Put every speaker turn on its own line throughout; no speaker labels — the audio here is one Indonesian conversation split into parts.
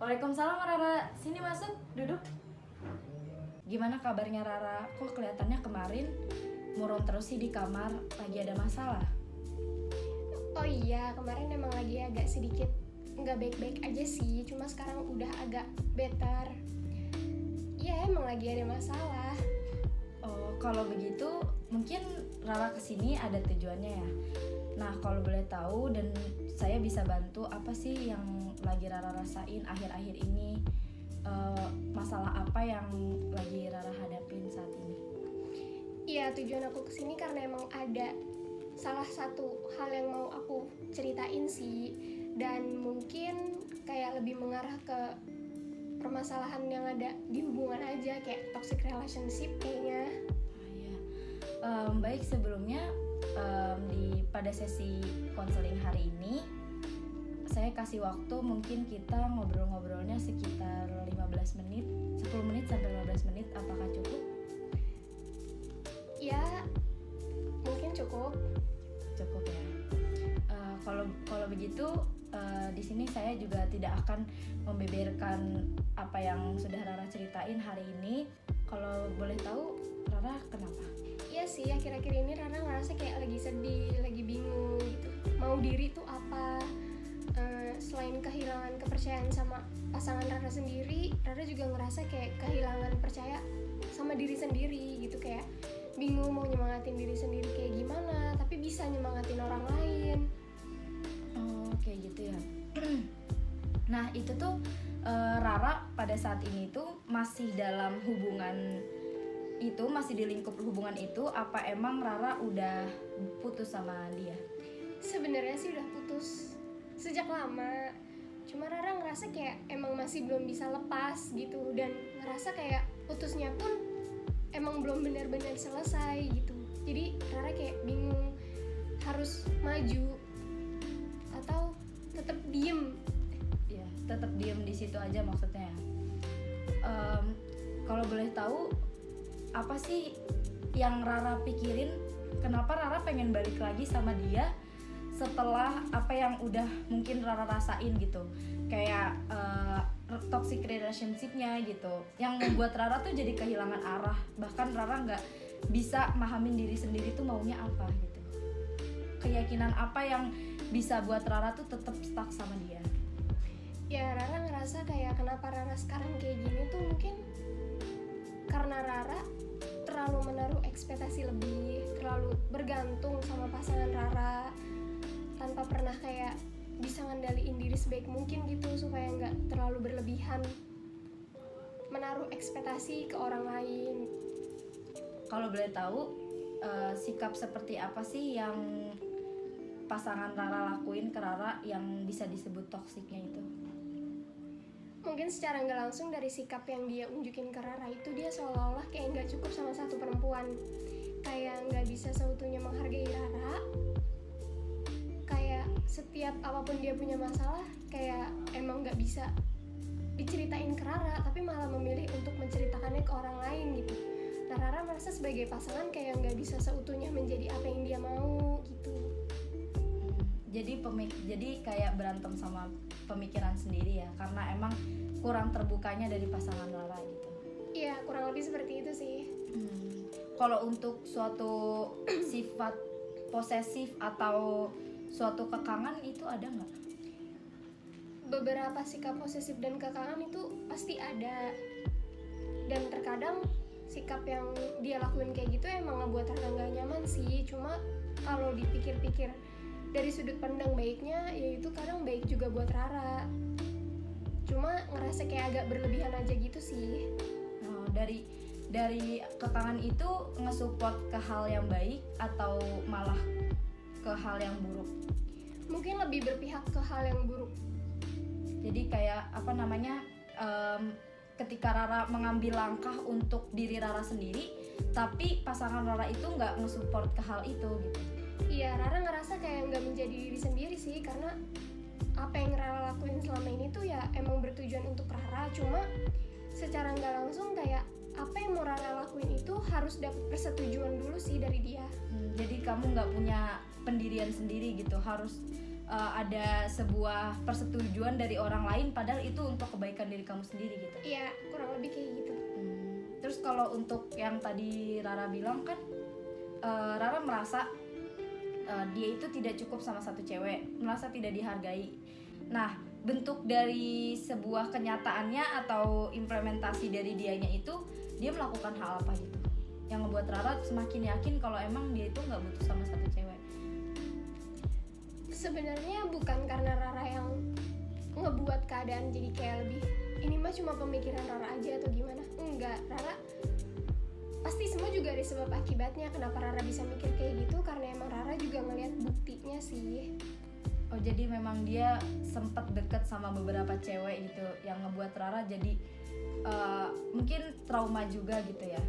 Waalaikumsalam Rara, sini masuk, duduk. Gimana kabarnya Rara? Kok kelihatannya kemarin murung terus sih di kamar, lagi ada masalah?
Oh iya, kemarin emang lagi agak sedikit nggak baik-baik aja sih, cuma sekarang udah agak better. Iya, emang lagi ada masalah.
Oh, kalau begitu mungkin Rara kesini ada tujuannya ya. Nah, kalau boleh tahu dan saya bisa bantu, apa sih yang lagi Rara rasain akhir-akhir ini? Masalah apa yang lagi Rara hadapin saat ini?
Iya, tujuan aku kesini karena emang ada salah satu hal yang mau aku ceritain sih, dan mungkin kayak lebih mengarah ke permasalahan yang ada di hubungan aja, kayak toxic relationship kayaknya.
Oh, iya. Baik, sebelumnya pada sesi konseling hari ini saya kasih waktu, mungkin kita ngobrol-ngobrolnya sekitar 15 menit, 10 menit sampai 15 menit, apakah cukup?
Ya, mungkin cukup.
Cukup ya. Kalau begitu di sini saya juga tidak akan membeberkan apa yang sudah Rara ceritain hari ini. Kalau boleh tahu, Rara kenapa?
Iya sih, akhir-akhir ini Rara ngerasa kayak lagi sedih, lagi bingung gitu. Mau diri tuh apa? Selain kehilangan kepercayaan sama pasangan Rara sendiri, Rara juga ngerasa kayak kehilangan percaya sama diri sendiri gitu, kayak bingung mau nyemangatin diri sendiri kayak gimana, tapi bisa nyemangatin orang lain.
Oh, kayak gitu ya. Nah, itu tuh Rara pada saat ini tuh masih dalam hubungan itu, masih di lingkup hubungan itu, apa emang Rara udah putus sama dia?
Sebenarnya sih udah putus sejak lama, cuma Rara ngerasa kayak emang masih belum bisa lepas gitu, dan ngerasa kayak putusnya pun emang belum benar-benar selesai gitu. Jadi Rara kayak bingung harus maju atau tetap diem.
Ya, tetap diem di situ aja maksudnya ya. Kalau boleh tahu, apa sih yang Rara pikirin? Kenapa Rara pengen balik lagi sama dia setelah apa yang udah mungkin Rara rasain gitu, kayak toxic relationship-nya gitu, yang membuat Rara tuh jadi kehilangan arah, bahkan Rara nggak bisa mahamin diri sendiri tuh maunya apa gitu. Keyakinan apa yang bisa buat Rara tuh tetap stuck sama dia?
Ya, Rara ngerasa kayak kenapa Rara sekarang kayak gini tuh mungkin karena Rara terlalu menaruh ekspektasi lebih, terlalu bergantung sama pasangan Rara tanpa pernah kayak bisa ngendaliin diri sebaik mungkin gitu, supaya nggak terlalu berlebihan menaruh ekspektasi ke orang lain.
Kalau boleh tahu, sikap seperti apa sih yang pasangan Rara lakuin ke Rara yang bisa disebut toksiknya itu?
Mungkin secara nggak langsung dari sikap yang dia unjukin ke Rara itu, dia seolah-olah kayak nggak cukup sama satu perempuan, kayak nggak bisa seutuhnya menghargai Rara. Kayak setiap apapun dia punya masalah, kayak emang nggak bisa diceritain ke Rara, tapi malah memilih untuk menceritakannya ke orang lain gitu. Nah, Rara merasa sebagai pasangan kayak nggak bisa seutuhnya menjadi apa yang dia mau gitu.
Jadi kayak berantem sama pemikiran sendiri ya, karena emang kurang terbukanya dari pasangan Rara gitu.
Iya, kurang lebih seperti itu sih.
Kalau untuk suatu sifat posesif atau suatu kekangan itu ada nggak?
Beberapa sikap posesif dan kekangan itu pasti ada, dan terkadang sikap yang dia lakuin kayak gitu emang ngebuat Rara nggak nyaman sih. Cuma kalau dipikir-pikir dari sudut pandang baiknya, yaitu kadang baik juga buat Rara. Cuma ngerasa kayak agak berlebihan aja gitu sih.
Oh, dari kekangan itu nge-support ke hal yang baik atau malah ke hal yang buruk?
Mungkin lebih berpihak ke hal yang buruk.
Jadi kayak apa namanya, ketika Rara mengambil langkah untuk diri Rara sendiri, tapi pasangan Rara itu nggak nge-support ke hal itu gitu.
Iya, Rara ngerasa kayak nggak menjadi diri sendiri sih, karena apa yang Rara lakuin selama ini tuh ya emang bertujuan untuk Rara, cuma secara nggak langsung kayak apa yang mau Rara lakuin itu harus dapat persetujuan dulu sih dari dia.
Jadi kamu nggak punya pendirian sendiri gitu, harus ada sebuah persetujuan dari orang lain padahal itu untuk kebaikan diri kamu sendiri gitu.
Iya, kurang lebih kayak gitu.
Terus kalau untuk yang tadi Rara bilang kan, Rara merasa dia itu tidak cukup sama satu cewek, merasa tidak dihargai. Nah, bentuk dari sebuah kenyataannya atau implementasi dari dianya itu, dia melakukan hal apa gitu yang ngebuat Rara semakin yakin kalau emang dia itu nggak butuh sama satu cewek.
Sebenarnya bukan karena Rara yang ngebuat keadaan jadi kayak lebih ini mah cuma pemikiran Rara aja atau gimana. Enggak, Rara pasti semua juga ada sebab akibatnya kenapa Rara bisa mikir kayak gitu, karena emang Rara juga ngeliat buktinya sih.
Oh, jadi memang dia sempat deket sama beberapa cewek gitu yang ngebuat Rara jadi mungkin trauma juga gitu ya.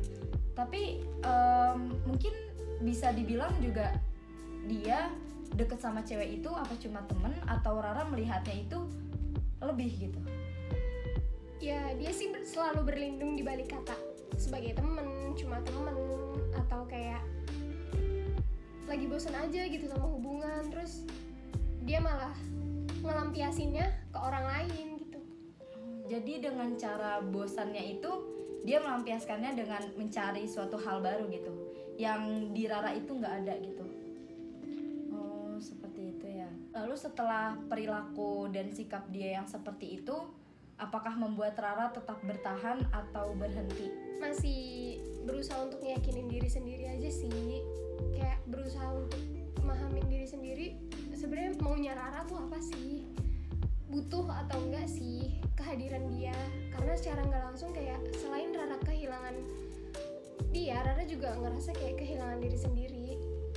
Tapi mungkin bisa dibilang juga dia deket sama cewek itu apa cuma temen, atau Rara melihatnya itu lebih gitu?
Ya dia sih selalu berlindung di balik kata sebagai temen, cuma temen, atau kayak lagi bosan aja gitu sama hubungan, terus dia malah ngelampiasinnya ke orang lain gitu.
Jadi dengan cara bosannya itu dia melampiaskannya dengan mencari suatu hal baru gitu yang di Rara itu nggak ada gitu. Oh, seperti itu ya. Lalu setelah perilaku dan sikap dia yang seperti itu, apakah membuat Rara tetap bertahan atau berhenti?
Masih berusaha untuk ngeyakinin diri sendiri aja sih, kayak berusaha untuk memahamin diri sendiri sebenarnya maunya Rara tuh apa sih, butuh atau enggak sih kehadiran dia. Karena secara nggak langsung kayak selain Rara kehilangan dia, Rara juga ngerasa kayak kehilangan diri sendiri.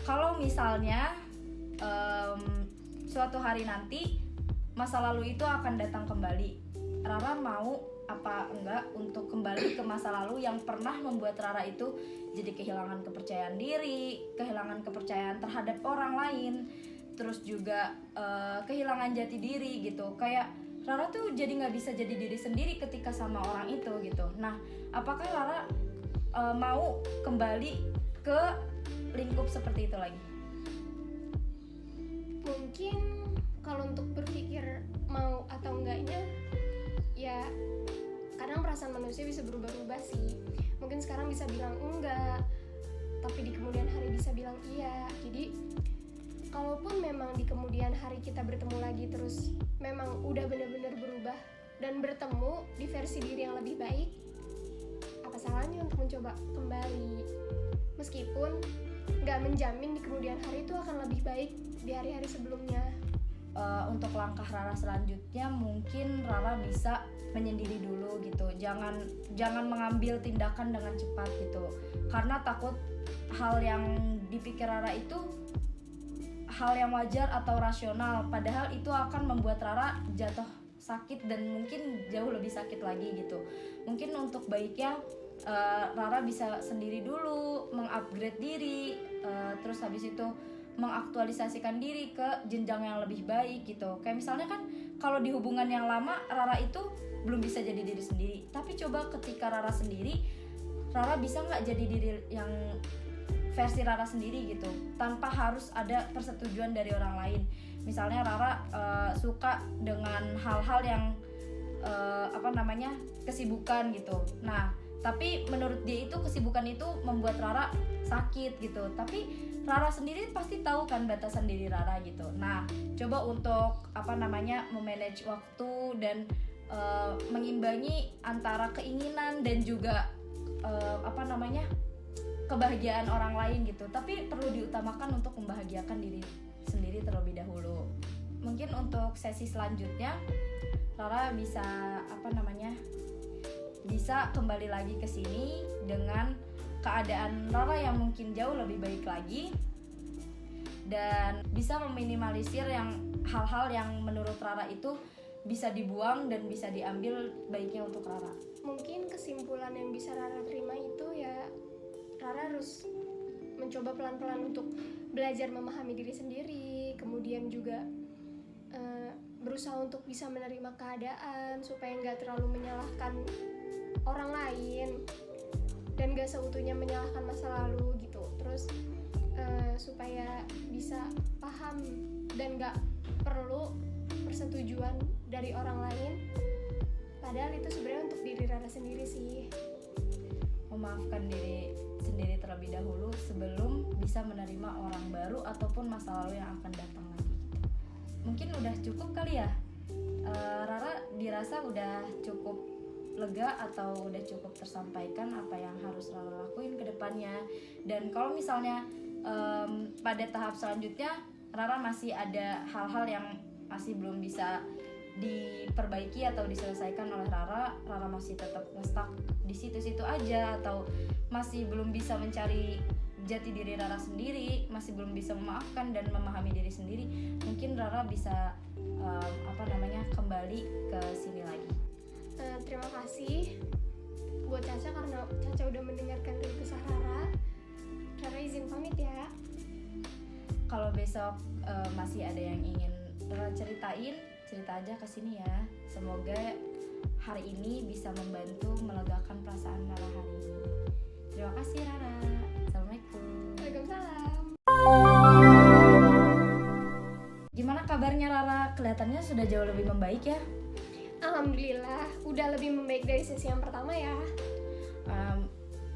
Kalau misalnya suatu hari nanti masa lalu itu akan datang kembali, Rara mau apa enggak untuk kembali ke masa lalu yang pernah membuat Rara itu jadi kehilangan kepercayaan diri, kehilangan kepercayaan terhadap orang lain, terus juga kehilangan jati diri gitu. Kayak Rara tuh jadi nggak bisa jadi diri sendiri ketika sama orang itu gitu. Nah, apakah Rara mau kembali ke lingkup seperti itu lagi?
Mungkin kalau untuk berpikir mau atau enggaknya, ya kadang perasaan manusia bisa berubah-ubah sih. Mungkin sekarang bisa bilang enggak, tapi di kemudian hari bisa bilang iya. Jadi kalaupun memang di kemudian hari kita bertemu lagi terus memang udah benar-benar berubah dan bertemu di versi diri yang lebih baik, apa salahnya untuk mencoba kembali? Meskipun nggak menjamin di kemudian hari itu akan lebih baik di hari-hari sebelumnya.
Untuk langkah Rara selanjutnya mungkin Rara bisa menyendiri dulu gitu. Jangan mengambil tindakan dengan cepat gitu. Karena takut hal yang dipikir Rara itu hal yang wajar atau rasional, padahal itu akan membuat Rara jatuh sakit dan mungkin jauh lebih sakit lagi gitu. Mungkin untuk baiknya Rara bisa sendiri dulu, mengupgrade diri, terus habis itu mengaktualisasikan diri ke jenjang yang lebih baik gitu. Kayak misalnya kan kalau di hubungan yang lama Rara itu belum bisa jadi diri sendiri, tapi coba ketika Rara sendiri, Rara bisa nggak jadi diri yang versi Rara sendiri gitu, tanpa harus ada persetujuan dari orang lain. Misalnya Rara suka dengan hal-hal yang kesibukan gitu. Nah, tapi menurut dia itu kesibukan itu membuat Rara sakit gitu. Tapi Rara sendiri pasti tahu kan batasan diri Rara gitu. Nah, coba untuk memanage waktu dan mengimbangi antara keinginan dan juga kebahagiaan orang lain gitu. Tapi perlu diutamakan untuk membahagiakan diri sendiri terlebih dahulu. Mungkin untuk sesi selanjutnya Rara bisa bisa kembali lagi ke sini dengan keadaan Rara yang mungkin jauh lebih baik lagi, dan bisa meminimalisir yang hal-hal yang menurut Rara itu bisa dibuang dan bisa diambil baiknya untuk Rara.
Mungkin kesimpulan yang bisa Rara terima itu ya Rara harus mencoba pelan-pelan untuk belajar memahami diri sendiri, kemudian juga berusaha untuk bisa menerima keadaan supaya nggak terlalu menyalahkan orang lain dan gak seutuhnya menyalahkan masa lalu gitu. Terus supaya bisa paham dan gak perlu persetujuan dari orang lain, padahal itu sebenarnya untuk diri Rara sendiri sih.
Memaafkan diri sendiri terlebih dahulu sebelum bisa menerima orang baru ataupun masa lalu yang akan datang lagi. Mungkin udah cukup kali ya. Rara dirasa udah cukup lega atau udah cukup tersampaikan apa yang harus Rara lakuin ke depannya. Dan kalau misalnya pada tahap selanjutnya Rara masih ada hal-hal yang masih belum bisa diperbaiki atau diselesaikan oleh Rara masih tetap nge-stuck di situ-situ aja, atau masih belum bisa mencari jati diri Rara sendiri, masih belum bisa memaafkan dan memahami diri sendiri, mungkin Rara bisa kembali ke sini lagi.
Terima kasih buat Caca karena Caca udah mendengarkan keluh kesah Rara. Rara izin pamit ya.
Kalau besok masih ada yang ingin Rara ceritain, cerita aja ke sini ya. Semoga hari ini bisa membantu melegakan perasaan Rara hari ini. Terima kasih Rara. Assalamualaikum.
Waalaikumsalam.
Gimana kabarnya Rara? Kelihatannya sudah jauh lebih membaik ya?
Alhamdulillah, udah lebih membaik dari sesi yang pertama ya.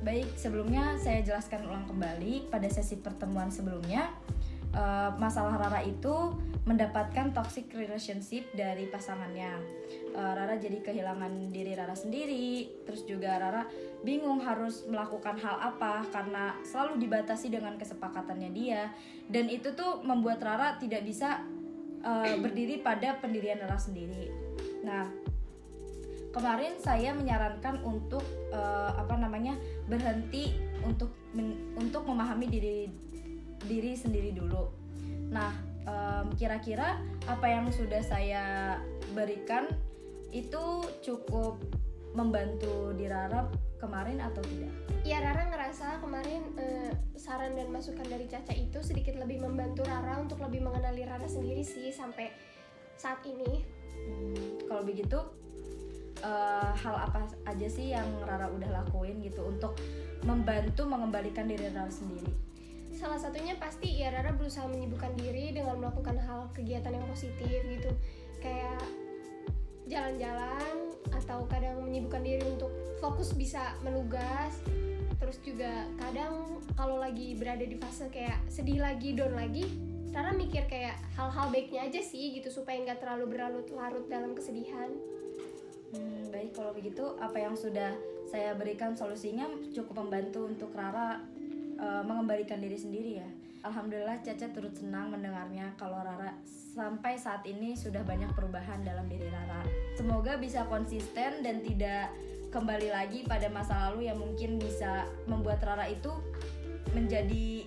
Baik, sebelumnya saya jelaskan ulang kembali. Pada sesi pertemuan sebelumnya, masalah Rara itu mendapatkan toxic relationship dari pasangannya. Rara jadi kehilangan diri Rara sendiri. Terus juga Rara bingung harus melakukan hal apa karena selalu dibatasi dengan kesepakatannya dia. Dan itu tuh membuat Rara tidak bisa berdiri pada pendirian Rara sendiri. Nah, kemarin saya menyarankan untuk berhenti untuk memahami diri sendiri dulu. Nah, kira-kira apa yang sudah saya berikan itu cukup membantu di Rara kemarin atau tidak?
Ya, Rara ngerasa kemarin saran dan masukan dari Caca itu sedikit lebih membantu Rara untuk lebih mengenali Rara sendiri sih sampai saat ini.
Kalau begitu, hal apa aja sih yang Rara udah lakuin gitu untuk membantu mengembalikan diri Rara sendiri?
Salah satunya pasti ya Rara berusaha menyibukkan diri dengan melakukan hal kegiatan yang positif gitu, kayak jalan-jalan atau kadang menyibukkan diri untuk fokus bisa menugas. Terus juga kadang kalau lagi berada di fase kayak sedih lagi, down lagi, Rara mikir kayak hal-hal baiknya aja sih gitu supaya nggak terlalu berlarut-larut dalam kesedihan.
Baik, kalau begitu apa yang sudah saya berikan solusinya cukup membantu untuk Rara mengembalikan diri sendiri ya. Alhamdulillah Caca turut senang mendengarnya kalau Rara sampai saat ini sudah banyak perubahan dalam diri Rara. Semoga bisa konsisten dan tidak kembali lagi pada masa lalu yang mungkin bisa membuat Rara itu menjadi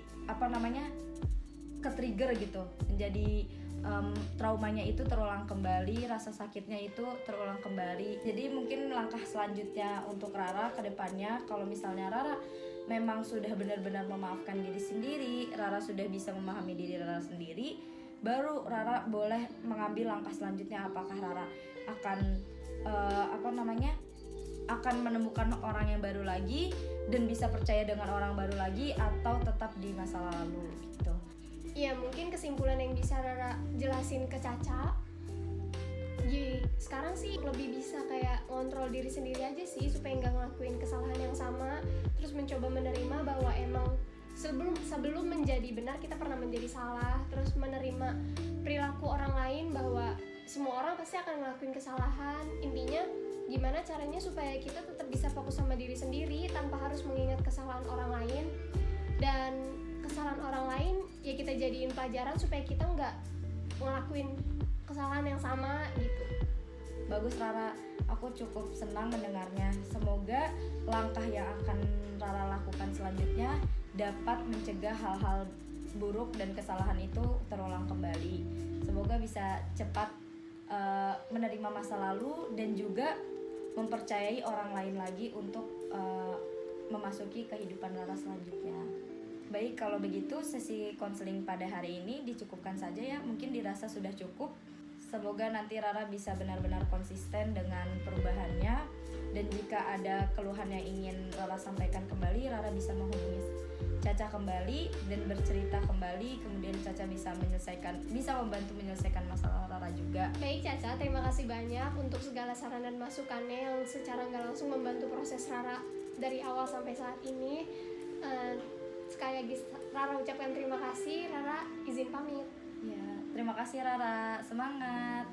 ke-trigger gitu, menjadi traumanya itu terulang kembali, rasa sakitnya itu terulang kembali. Jadi mungkin langkah selanjutnya untuk Rara ke depannya, kalau misalnya Rara memang sudah benar-benar memaafkan diri sendiri, Rara sudah bisa memahami diri Rara sendiri, baru Rara boleh mengambil langkah selanjutnya. Apakah Rara akan akan menemukan orang yang baru lagi dan bisa percaya dengan orang baru lagi, atau tetap di masa lalu gitu.
Ya, mungkin kesimpulan yang bisa Rara jelasin ke Caca, sekarang sih lebih bisa kayak ngontrol diri sendiri aja sih supaya nggak ngelakuin kesalahan yang sama. Terus mencoba menerima bahwa emang sebelum menjadi benar kita pernah menjadi salah. Terus menerima perilaku orang lain bahwa semua orang pasti akan ngelakuin kesalahan. Intinya gimana caranya supaya kita tetap bisa fokus sama diri sendiri tanpa harus mengingat kesalahan orang lain. Dan kesalahan orang lain ya kita jadiin pelajaran supaya kita nggak ngelakuin kesalahan yang sama gitu.
Bagus Rara, aku cukup senang mendengarnya. Semoga langkah yang akan Rara lakukan selanjutnya dapat mencegah hal-hal buruk dan kesalahan itu terulang kembali. Semoga bisa cepat menerima masa lalu dan juga mempercayai orang lain lagi untuk memasuki kehidupan Rara selanjutnya. Baik, kalau begitu sesi konseling pada hari ini dicukupkan saja ya. Mungkin dirasa sudah cukup. Semoga nanti Rara bisa benar-benar konsisten dengan perubahannya. Dan jika ada keluhan yang ingin Rara sampaikan kembali, Rara bisa menghubungi Caca kembali dan bercerita kembali, kemudian Caca bisa membantu menyelesaikan masalah Rara juga.
Baik Caca, terima kasih banyak untuk segala saran dan masukannya yang secara nggak langsung membantu proses Rara dari awal sampai saat ini. Sekali lagi Rara ucapkan terima kasih. Rara izin pamit.
Ya, terima kasih Rara, semangat.